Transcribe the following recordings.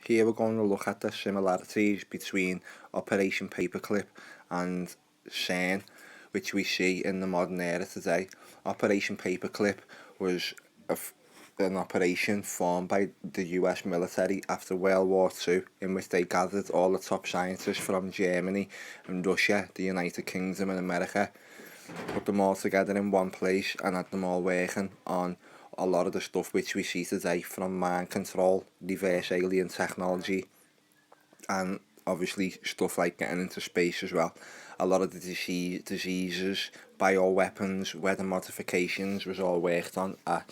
Here we're going to look at the similarities between Operation Paperclip and Shane, which we see in the modern era today. Operation Paperclip was an operation formed by the US military after World War II, in which they gathered all the top scientists from Germany and Russia, the United Kingdom and America, put them all together in one place and had them all working on a lot of the stuff which we see today, from mind control, reverse alien technology, and obviously stuff like getting into space as well. A lot of the diseases, bioweapons, weather modifications was all worked on at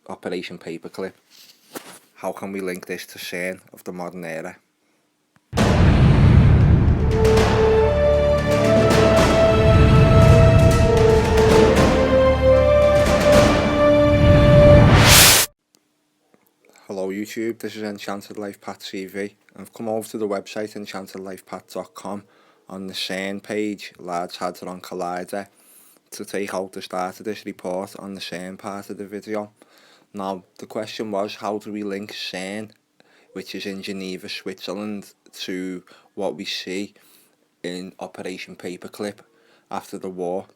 Operation Paperclip. How can we link this to CERN of the modern era? Hello YouTube, this is Enchanted Life Pat TV. I've come over to the website enchantedlifepat.com. On the CERN page, Large Hadron Collider, to take out the start of this report on the CERN part of the video. Now, the question was, how do we link CERN, which is in Geneva, Switzerland, to what we see in Operation Paperclip after the war?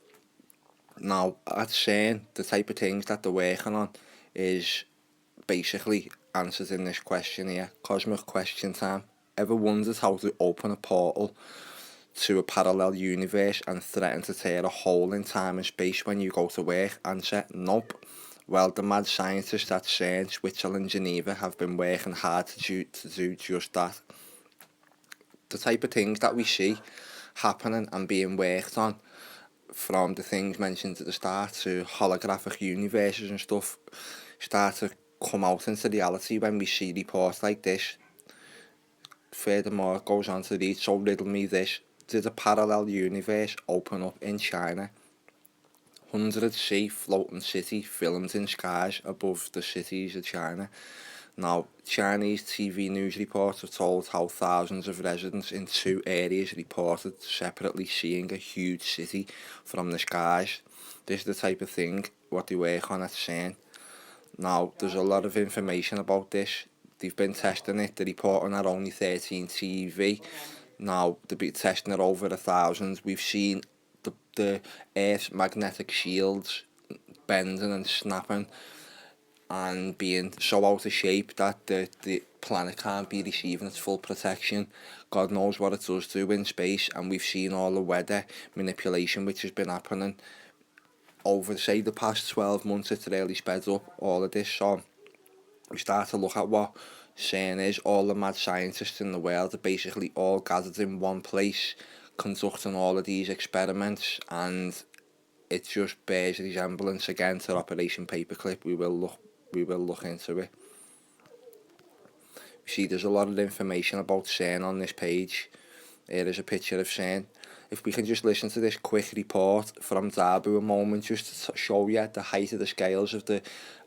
Now, at CERN, the type of things that they're working on is basically answers in this question here. Cosmic question time. Ever wondered how to open a portal to a parallel universe and threaten to tear a hole in time and space when you go to work? Answer, nope. Well, the mad scientists at CERN, Switzerland, Geneva have been working hard to do just that. The type of things that we see happening and being worked on, from the things mentioned at the start to holographic universes and stuff, start to come out into reality when we see reports like this. Furthermore, it goes on to read, so riddle me this: did a parallel universe open up in China? 100C floating city filmed in skies above the cities of China. Now, Chinese TV news reports have told how thousands of residents in two areas reported separately seeing a huge city from the skies. This is the type of thing what they work on at CERN. Now, there's a lot of information about this. They've been testing it. They're reporting at only 13 TV. Now, they've been testing it over 1,000. We've seen the Earth's magnetic shields bending and snapping and being so out of shape that the planet can't be receiving its full protection. God knows what it does to in space, and we've seen all the weather manipulation which has been happening over, say, the past 12 months. It's really sped up all of this. So we start to look at what CERN is. All the mad scientists in the world are basically all gathered in one place, conducting all of these experiments, and it just bears resemblance again to Operation Paperclip. We will look into it. You see, there's a lot of information about CERN on this page. Here is a picture of CERN. If we can just listen to this quick report from Darbu a moment, just to show you the height of the scales of the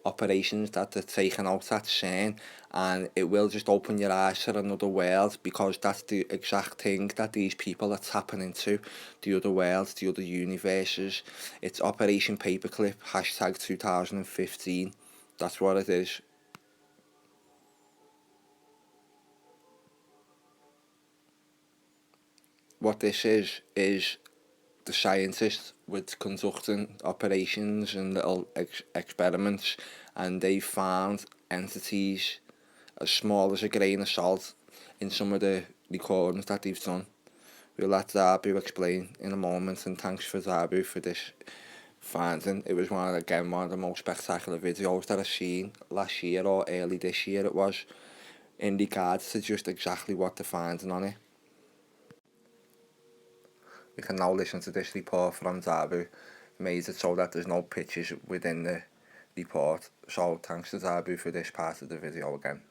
operations that they're taking out at CERN, and it will just open your eyes to another world, because that's the exact thing that these people are tapping into, the other worlds, the other universes. It's Operation Paperclip, hashtag 2015. That's what it is. What this is the scientists with conducting operations and little experiments, and they found entities as small as a grain of salt in some of the recordings that they've done. We'll let Darbu explain in a moment, and thanks for Darbu for this finding. It was one of the most spectacular videos that I've seen last year or early this year it was, in regards to just exactly what they're finding on it. We can now listen to this report from Darbu. Made it so that there's no pictures within the report. So thanks to Darbu for this part of the video again.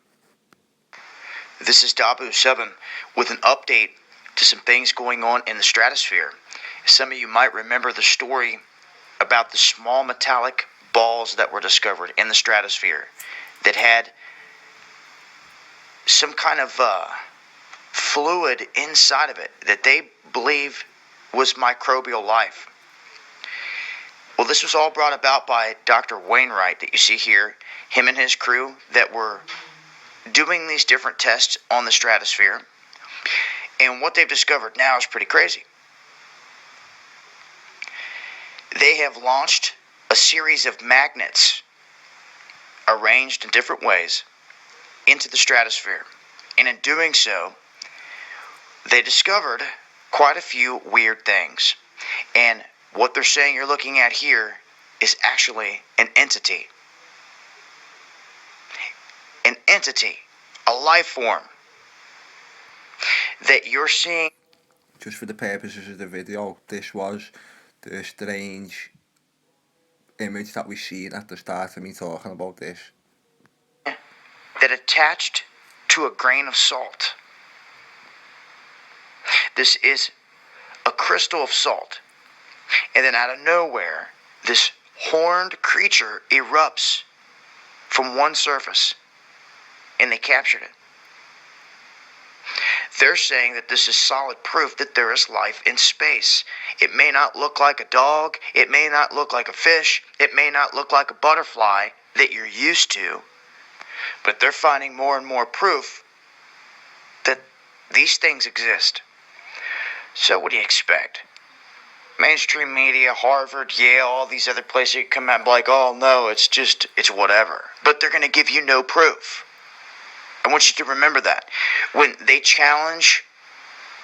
This is Dabu7 with an update to some things going on in the stratosphere. Some of you might remember the story about the small metallic balls that were discovered in the stratosphere that had some kind of fluid inside of it that they believe was microbial life. Well, this was all brought about by Dr. Wainwright that you see here, him and his crew that were doing these different tests on the stratosphere, and what they've discovered now is pretty crazy. They have launched a series of magnets arranged in different ways into the stratosphere, and in doing so, they discovered quite a few weird things. And what they're saying you're looking at here is actually an entity. An entity, a life form that you're seeing. Just for the purposes of the video, this was the strange image that we seen at the start of me talking about this. That attached to a grain of salt. This is a crystal of salt. And then out of nowhere, this horned creature erupts from one surface. And they captured it. They're saying that this is solid proof that there is life in space. It may not look like a dog. It may not look like a fish. It may not look like a butterfly that you're used to. But they're finding more and more proof that these things exist. So what do you expect? Mainstream media, Harvard, Yale, all these other places come out and be like, oh no, it's whatever. But they're going to give you no proof. I want you to remember that. When they challenge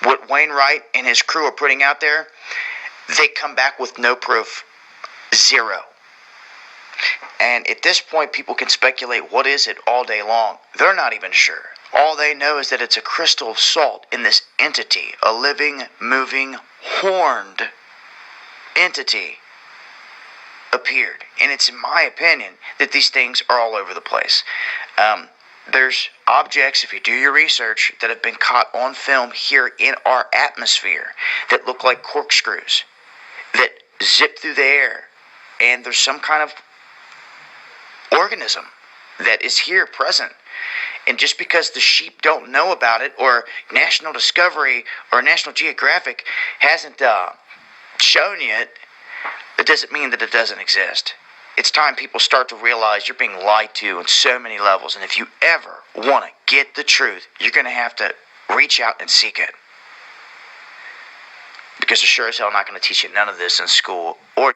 what Wainwright and his crew are putting out there, they come back with no proof. Zero. And at this point, people can speculate what is it all day long. They're not even sure. All they know is that it's a crystal of salt in this entity, a living, moving, horned entity appeared. And it's in my opinion that these things are all over the place. There's objects, if you do your research, that have been caught on film here in our atmosphere that look like corkscrews, that zip through the air, and there's some kind of organism that is here present. And just because the sheep don't know about it, or National Discovery or National Geographic hasn't shown you it, that doesn't mean that it doesn't exist. It's time people start to realize you're being lied to on so many levels. And if you ever want to get the truth, you're going to have to reach out and seek it. Because they're sure as hell not going to teach you none of this in school. Or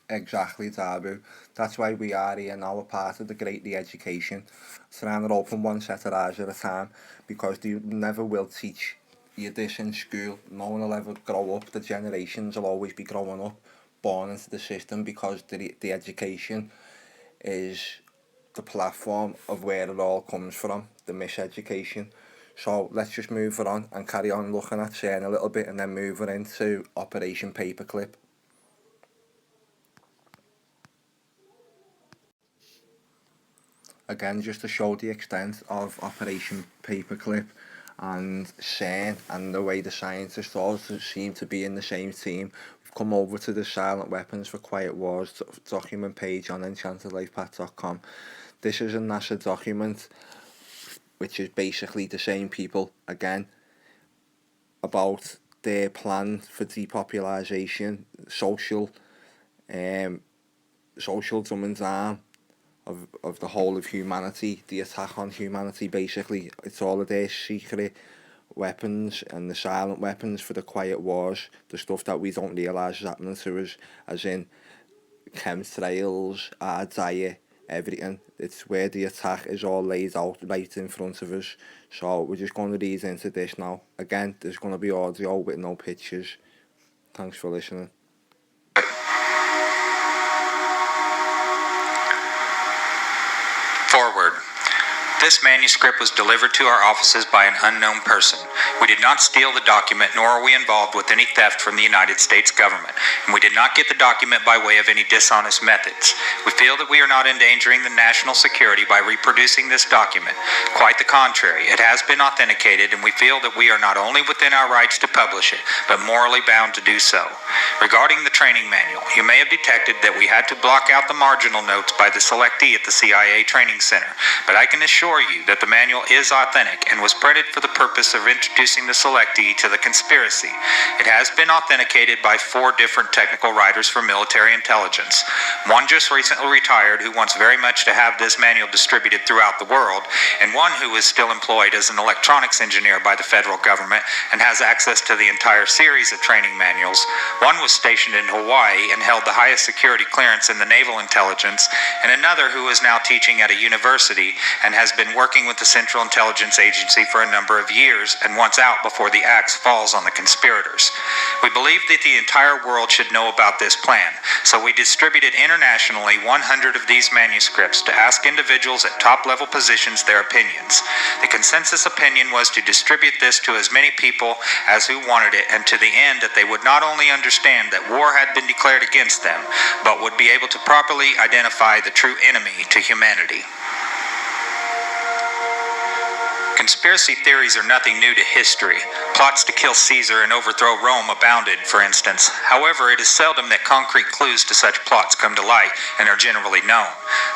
Exactly, Dabu. That's why we are here now, a part of the Great Re-Education. Surrounded open one set of eyes at a time, because they never will teach you this in school. No one will ever grow up. The generations will always be growing up, born into the system, because the education is the platform of where it all comes from, the miseducation. So let's just move it on and carry on looking at CERN a little bit, and then move it into Operation Paperclip. Again, just to show the extent of Operation Paperclip and CERN, and the way the scientists all seem to be in the same team. We've come over to the Silent Weapons for Quiet Wars document page on enchantedlifepath.com. This is a NASA document, which is basically the same people again, about their plan for depopulation, social dumbing down of the whole of humanity, the attack on humanity. Basically, it's all of their secret weapons and the silent weapons for the quiet wars, the stuff that we don't realise is happening to us, as in chemtrails, our diet, everything. It's where the attack is all laid out right in front of us. So we're just going to read into this now. Again, there's going to be audio with no pictures. Thanks for listening. Forward. This manuscript was delivered to our offices by an unknown person. We did not steal the document, nor are we involved with any theft from the United States government, and we did not get the document by way of any dishonest methods. We feel that we are not endangering the national security by reproducing this document. Quite the contrary, it has been authenticated, and we feel that we are not only within our rights to publish it, but morally bound to do so. Regarding the training manual, you may have detected that we had to block out the marginal notes by the selectee at the CIA Training Center, but I can assure assure you that the manual is authentic and was printed for the purpose of introducing the selectee to the conspiracy. It has been authenticated by 4 different technical writers for military intelligence. One just recently retired who wants very much to have this manual distributed throughout the world, and one who is still employed as an electronics engineer by the federal government and has access to the entire series of training manuals. One was stationed in Hawaii and held the highest security clearance in the naval intelligence, and another who is now teaching at a university and has been working with the Central Intelligence Agency for a number of years and wants out before the axe falls on the conspirators. We believe that the entire world should know about this plan, so we distributed internationally 100 of these manuscripts to ask individuals at top-level positions their opinions. The consensus opinion was to distribute this to as many people as who wanted it, and to the end that they would not only understand that war had been declared against them, but would be able to properly identify the true enemy to humanity. Conspiracy theories are nothing new to history. Plots to kill Caesar and overthrow Rome abounded, for instance. However, it is seldom that concrete clues to such plots come to light and are generally known.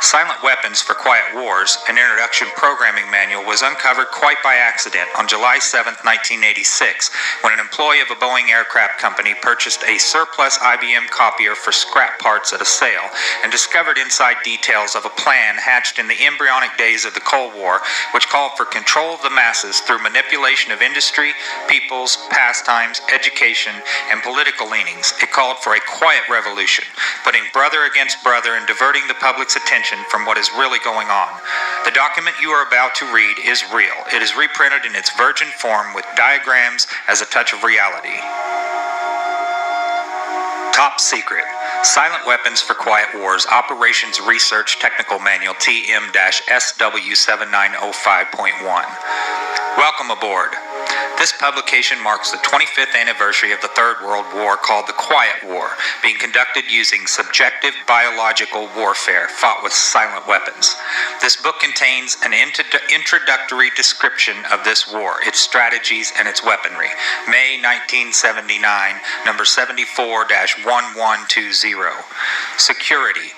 Silent Weapons for Quiet Wars, an introduction programming manual, was uncovered quite by accident on July 7, 1986, when an employee of a Boeing aircraft company purchased a surplus IBM copier for scrap parts at a sale and discovered inside details of a plan hatched in the embryonic days of the Cold War, which called for control of the masses through manipulation of industry, peoples, pastimes, education, and political leanings. It called for a quiet revolution, putting brother against brother and diverting the public's attention from what is really going on. The document you are about to read is real. It is reprinted in its virgin form with diagrams as a touch of reality. Top Secret. Silent Weapons for Quiet Wars Operations Research Technical Manual TM-SW7905.1. Welcome aboard. This publication marks the 25th anniversary of the Third World War, called the Quiet War, being conducted using subjective biological warfare fought with silent weapons. This book contains an introductory description of this war, its strategies, and its weaponry. May 1979, number 74-1120. Security.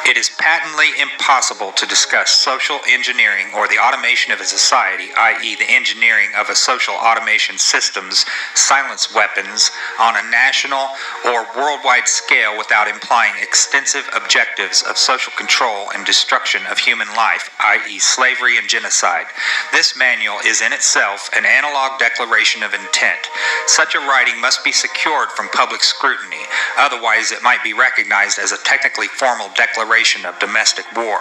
It is patently impossible to discuss social engineering or the automation of a society, i.e. the engineering of a social automation system's silence weapons, on a national or worldwide scale without implying extensive objectives of social control and destruction of human life, i.e. slavery and genocide. This manual is in itself an analog declaration of intent. Such a writing must be secured from public scrutiny, otherwise it might be recognized as a technically formal declaration of domestic war.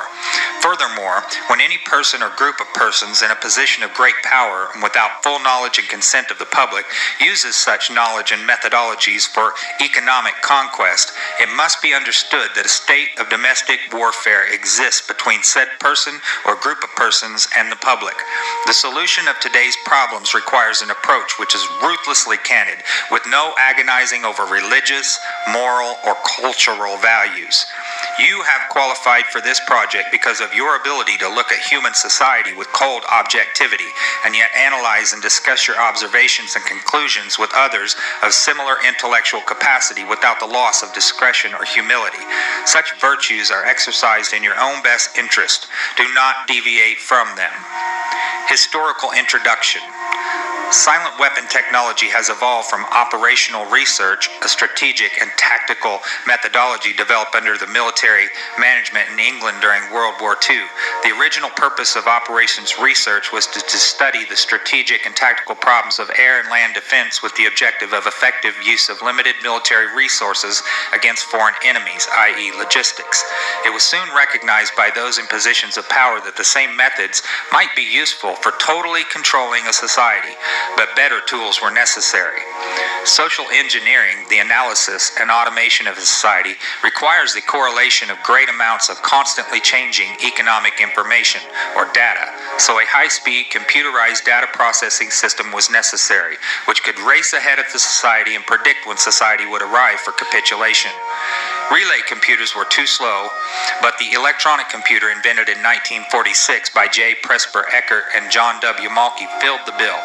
Furthermore, when any person or group of persons in a position of great power and without full knowledge and consent of the public uses such knowledge and methodologies for economic conquest, it must be understood that a state of domestic warfare exists between said person or group of persons and the public. The solution of today's problems requires an approach which is ruthlessly candid, with no agonizing over religious, moral, or cultural values. You have qualified for this project because of your ability to look at human society with cold objectivity and yet analyze and discuss your observations and conclusions with others of similar intellectual capacity without the loss of discretion or humility. Such virtues are exercised in your own best interest. Do not deviate from them. Historical introduction. Silent weapon technology has evolved from operational research, a strategic and tactical methodology developed under the military management in England during World War II. The original purpose of operations research was to study the strategic and tactical problems of air and land defense with the objective of effective use of limited military resources against foreign enemies, i.e. logistics. It was soon recognized by those in positions of power that the same methods might be useful for totally controlling a society, but better tools were necessary. Social engineering, the analysis and automation of a society, requires the correlation of great amounts of constantly changing economic information, or data, so a high-speed computerized data processing system was necessary, which could race ahead of the society and predict when society would arrive for capitulation. Relay computers were too slow, but the electronic computer invented in 1946 by J. Presper Eckert and John W. Malky filled the bill.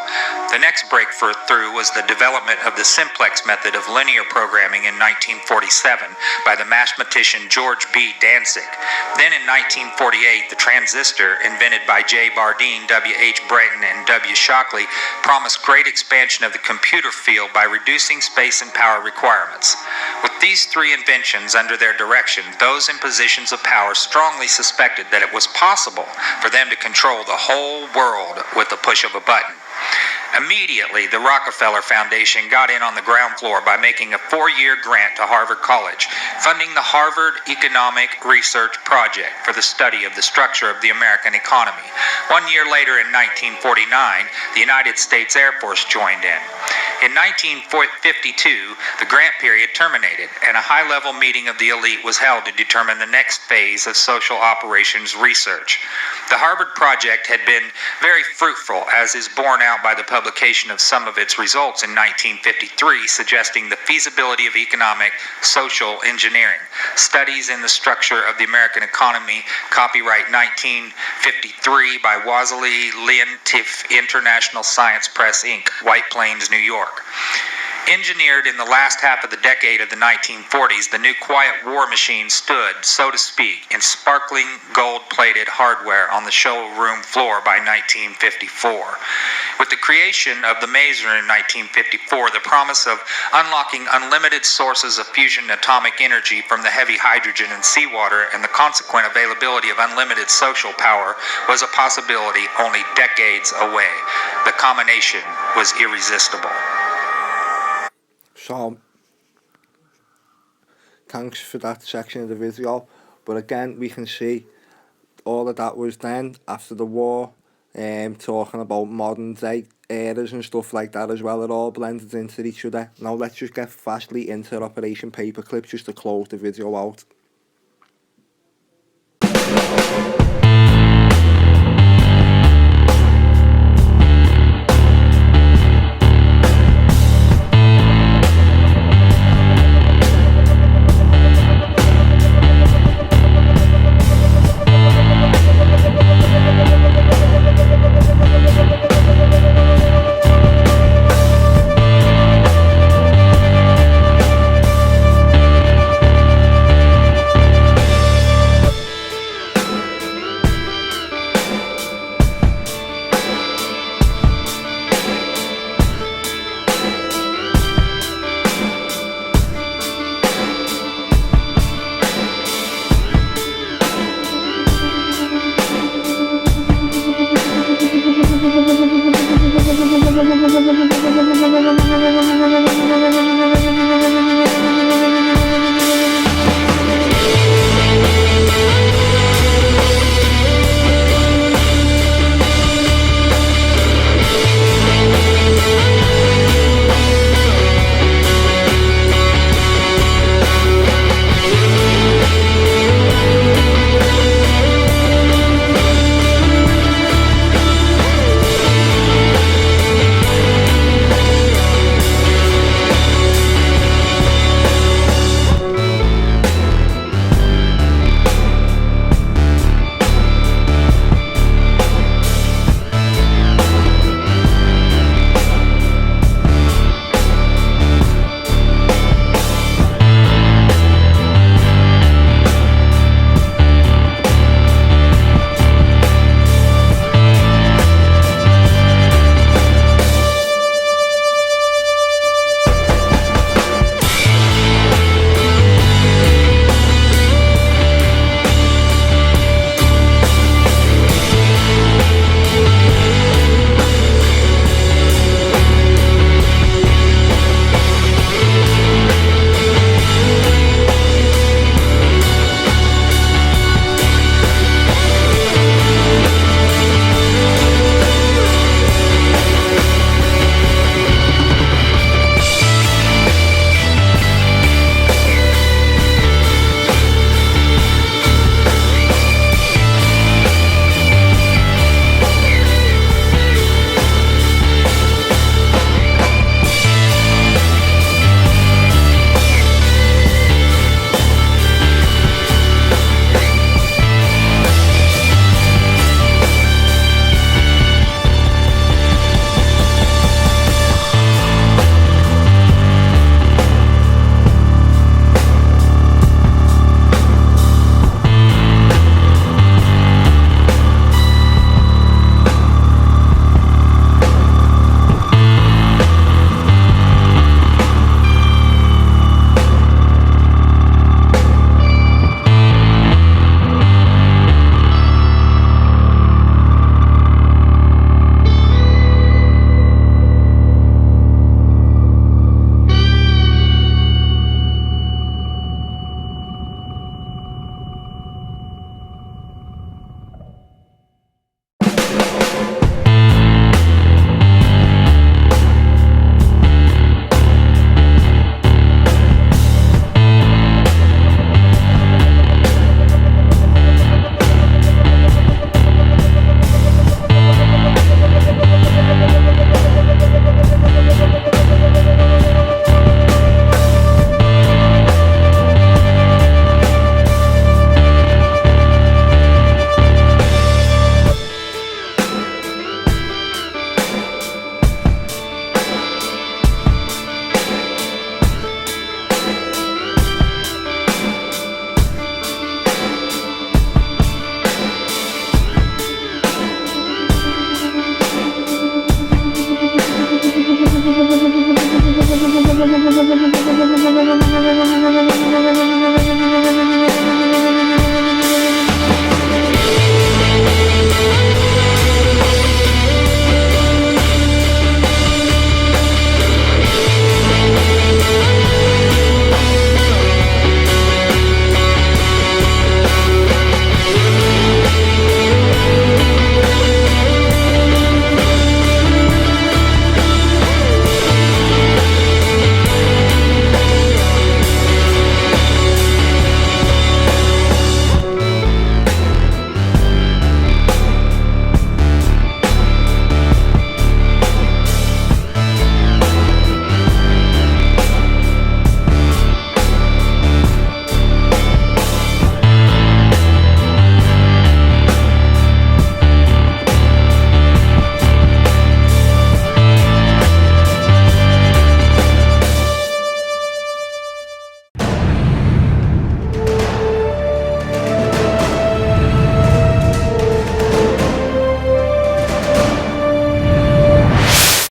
The next breakthrough was the development of the simplex method of linear programming in 1947 by the mathematician George B. Danzig. Then in 1948, the transistor, invented by J. Bardeen, W. H. Brayton, and W. Shockley, promised great expansion of the computer field by reducing space and power requirements. With these three inventions under their direction, those in positions of power strongly suspected that it was possible for them to control the whole world with the push of a button. Immediately, the Rockefeller Foundation got in on the ground floor by making a 4-year grant to Harvard College, funding the Harvard Economic Research Project for the study of the structure of the American economy. 1 year later, in 1949, the United States Air Force joined in. In 1952, the grant period terminated, and a high-level meeting of the elite was held to determine the next phase of social operations research. The Harvard Project had been very fruitful, as is borne out by the publication of some of its results in 1953, suggesting the feasibility of economic social engineering. Studies in the structure of the American economy, copyright 1953 by Wassily Leontief, International Science Press, Inc., White Plains, New York. Engineered in the last half of the decade of the 1940s, the new quiet war machine stood, so to speak, in sparkling gold-plated hardware on the showroom floor by 1954. With the creation of the maser in 1954, the promise of unlocking unlimited sources of fusion atomic energy from the heavy hydrogen in seawater and the consequent availability of unlimited social power was a possibility only decades away. The combination was irresistible. So, thanks for that section of the video. But again, we can see all of that was then after the war, talking about modern day eras and stuff like that as well. It all blended into each other. Now let's just get fastly into Operation Paperclip just to close the video out.